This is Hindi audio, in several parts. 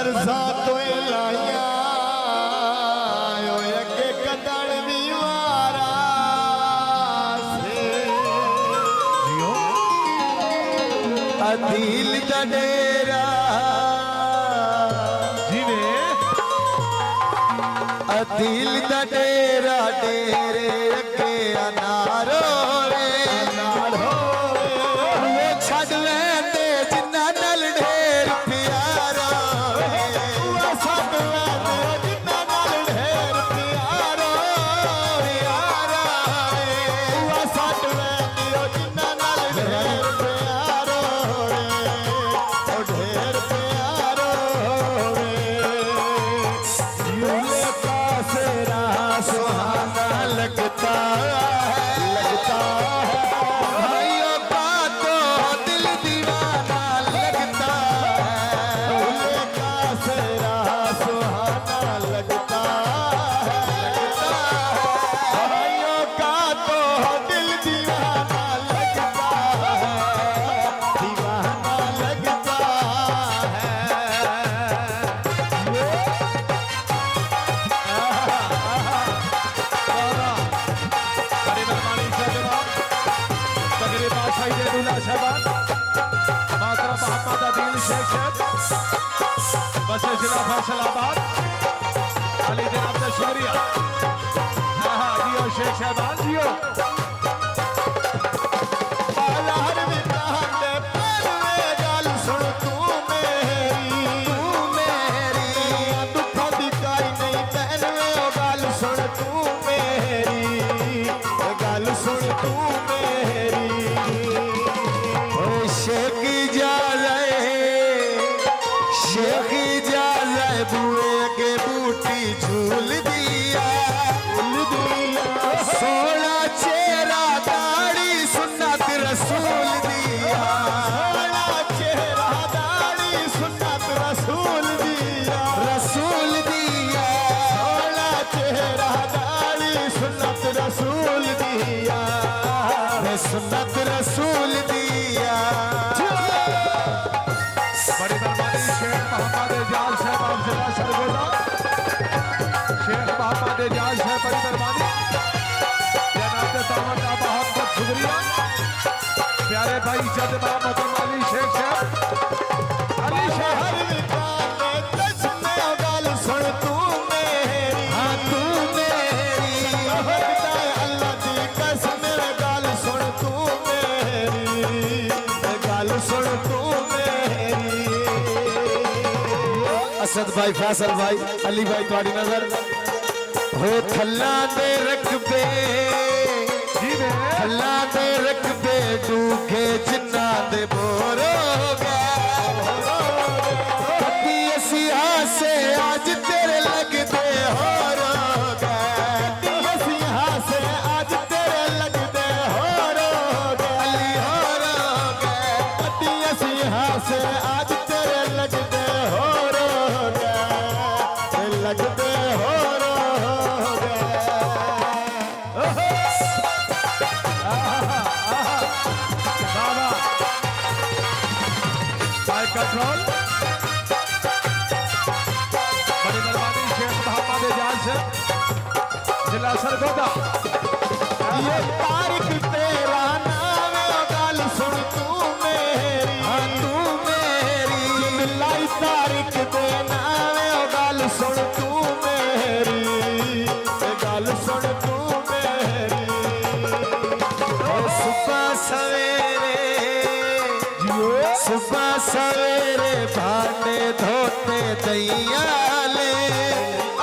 बरसातों लाइया के कदड़ दीवारा से अधील दा डेरा जीवे अधील दा डेरा डेरे अगे अनारो रे अनारो वो छड़ लेंदे जिन्ना नल ढेर प्यारा वो छड़ लेंदे जिन्ना नल ढेर प्यारा यारा वो छड़ लेंदे जिन्ना नल ढेर प्यारा ओ ढेर प्यारा झूले का सेरा सुहाना लगता लगता भाइयों का तो दिल दीवाना लगता झूले का सेरा सुहाना लगता लगता भाइयों का तो दिल दीवाना लगता दीवाना लगता बड़ी मेहरबानी से जनाब तगड़े बादशाही दे दूल्हा शहबाज मातरम मोहम्मद अदील शेख साहब बसे जिला फैसलाबाद अली जनाब का शुक्रिया। जियो शेख साहबान जियो बालहर विधान दे परवे गल सुन तू मेरी दुखों दी काई नहीं पहनवे ओ गल सुन तू मेरी गल सुन तू मेरी ओ शेखी जा रहे बुए के बूटी झूल दिया सोला चेहरा दाढ़ी सुन्नत रसूल दिया सोला चेहरा दाढ़ी सुन्नत रसूल दिया रसूल दिया सोला चेहरा दाढ़ी सुन्नत रसूल दिया सुन्नत रसूल दिया। बड़ी मेहरबानी शेख मोहम्मद एजाज साहब आप जिला सरगोदा शेख मोहम्मद एजाज साहब बड़ी मेहरबानी जनाब दामन का बहुत बहुत शुक्रिया। प्यारे भाई जद मोहम्मद अली शेख साहब अली शेख हर विकाल दसने गल सुन तू मेरी हाँ तू मेरी अल्लाह दी कसम गल सुन तू मेरी गल सुन तू मेरी। असद भाई फैसल भाई अली भाई थोड़ी नजर हो थल्ला दे रखबे थल्ला दे रखबे डूखे जिन्ना दे बोरो कभी असी हासे आज तेरे लगदे हो रोगे असी हासे आज तेरे लगदे हो रोगे अली हो रोगे कभी असी हासे आज तेरे लगदे हो रोगे लगदे हो रोगे। कंट्रोल बड़ी मेहरबानी शेख मोहम्मद एजाज साहब जिला सरगोदा ये तारीख तेरा नाम गल सुन तू मेरी हाँ तू मेरी मिलाई तारीख दे नाम गल सुन तू मेरी गल सुन तू मेरी सुबह सवेरे भांडे धोते दैयाले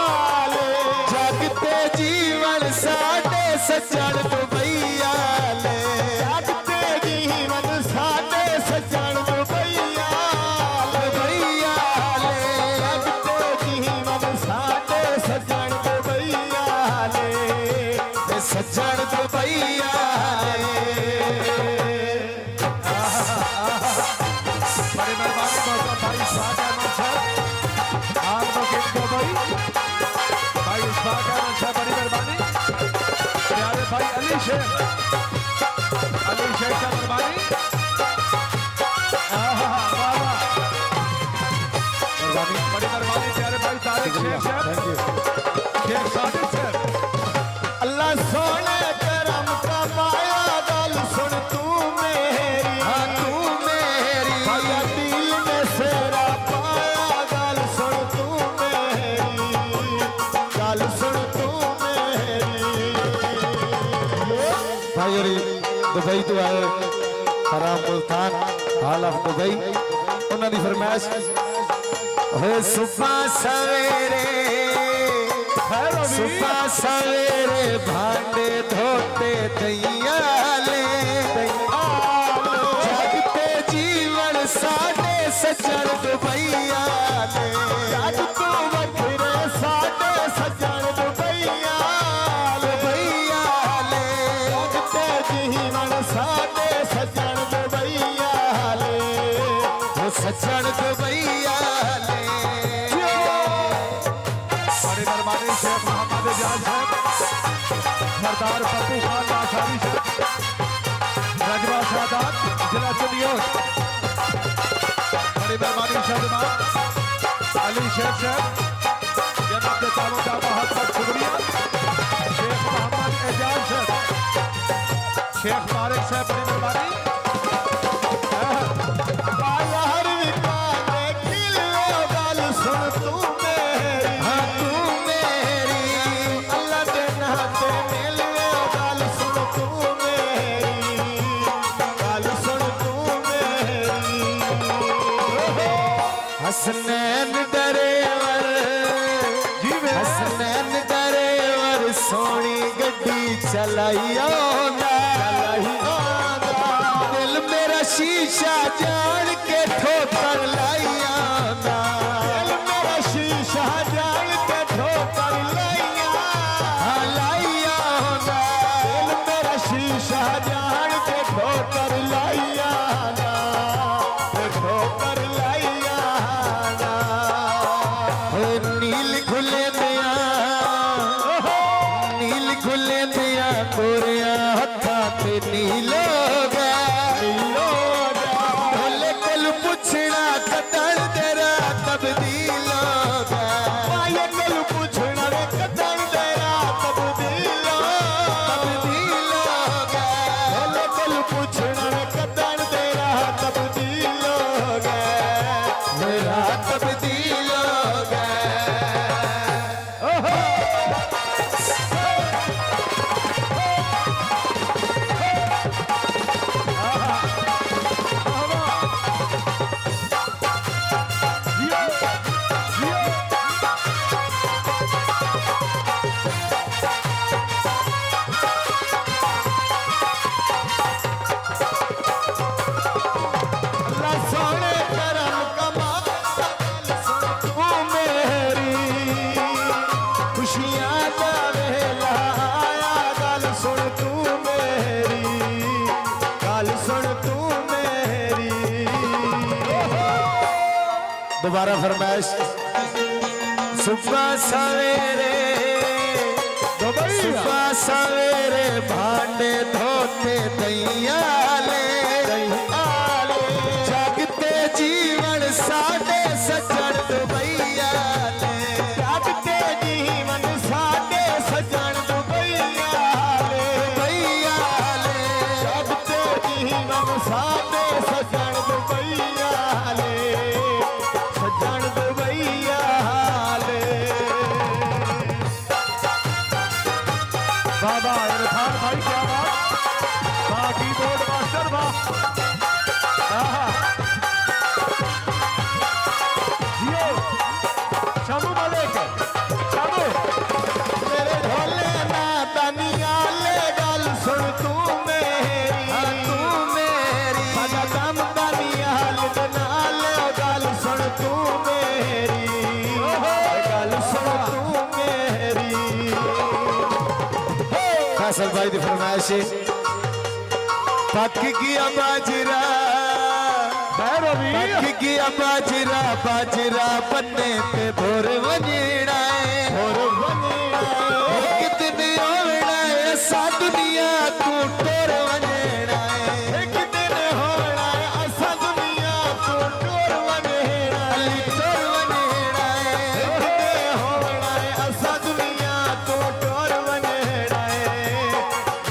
आले जगते जीवन साडे सजण दुबैयाले जगते जीवन साडे सजण दुबैयाले दुबैयाले जगते जीवन साडे सजण दुबैयाले सजण दुबैयाले। बड़ी मेहरबानी भाई साहब दुबई तो आए हराम मुल्तान हाल ऑफ दुबई उन्होंने फरमाइश होए सुबह सवेरे भांडे धोते दैयाले जागते जीवन साडे सजण दुबैया जागतो वखरे साडे सजण दुबैया जागते जीवन साडे सजण दुबैया वो सजण दुबैया मेहरबानी शेख मोहम्मद एजाज साहब सरदार पप्पू खान लासारी साहब रजवा सादात जिला चुनियोट बड़ी मेहरबानी शाहजमान अली शेख साहब जनाब के तालों का बहुत बहुत शुक्रिया शेख मोहम्मद एजाज साहब शेख मालिक साहब बड़ी मेहरबानी हसनैन डरेवर सोनी गड्डी चलाइया दिल मेरा शीशा जान के ठोकर लाइया दिल मेरा शीशा जान के ठोकर लाइया दिल मेरा शीशा जान के ठोकर लाइया ठोकर लाइया नील खुले दिया कोरिया हथा ते नीलो भोले कल पुछना कतल तेरा तब्दील कल पुछना कतल तेरा तब्दील भोले कल पुछना कतल तेरा तब्दील मेरा तब्दील दोबारा फरमाइश सुबह सवेरे भांडे धोते दैयाले जागते जीवन साडे सजण दुबैया जागते जीवन साडे सजण दुबैया जागते जीवन साडे सजण दुबैया सजण दुबैया बाबा इरफान भाई क्या बात बाकी बोर्ड मास्टर वाह जियो शामू मलिक शामू मेरे ढोले ना तनिया ले गल सुन तू मेरी सदा दम तनिया ले नाल गल सुन तू मेरी गल सुन तू मेरी फैसल भाई दी फरमाइश पक गया बाजरा पक गया बाजरा बन्ने पे भोर वनीड़ा एक दिन होना है सा दुनिया तू टोर वनेड़ा एक दिन होना है असा दुनिया तू टोर वनेड़ा एक दिन होना है असा दुनिया तू टोर वनेड़ा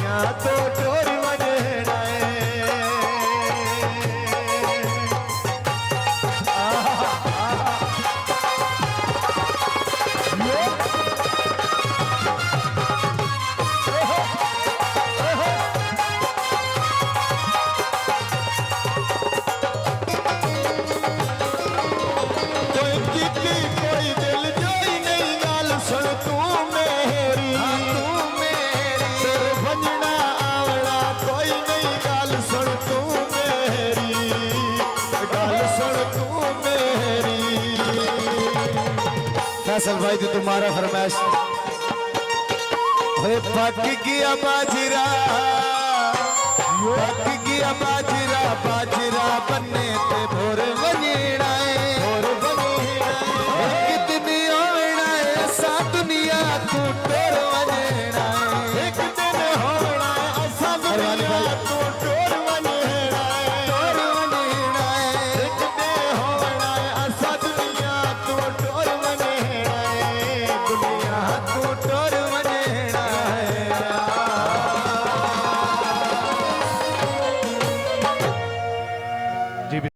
या तो टोर वनेड़ा फैसल भाई तो तुम्हारा फरमाइश पक गया बाजरा पक गया बाजरा बाजरा बनने ते भोर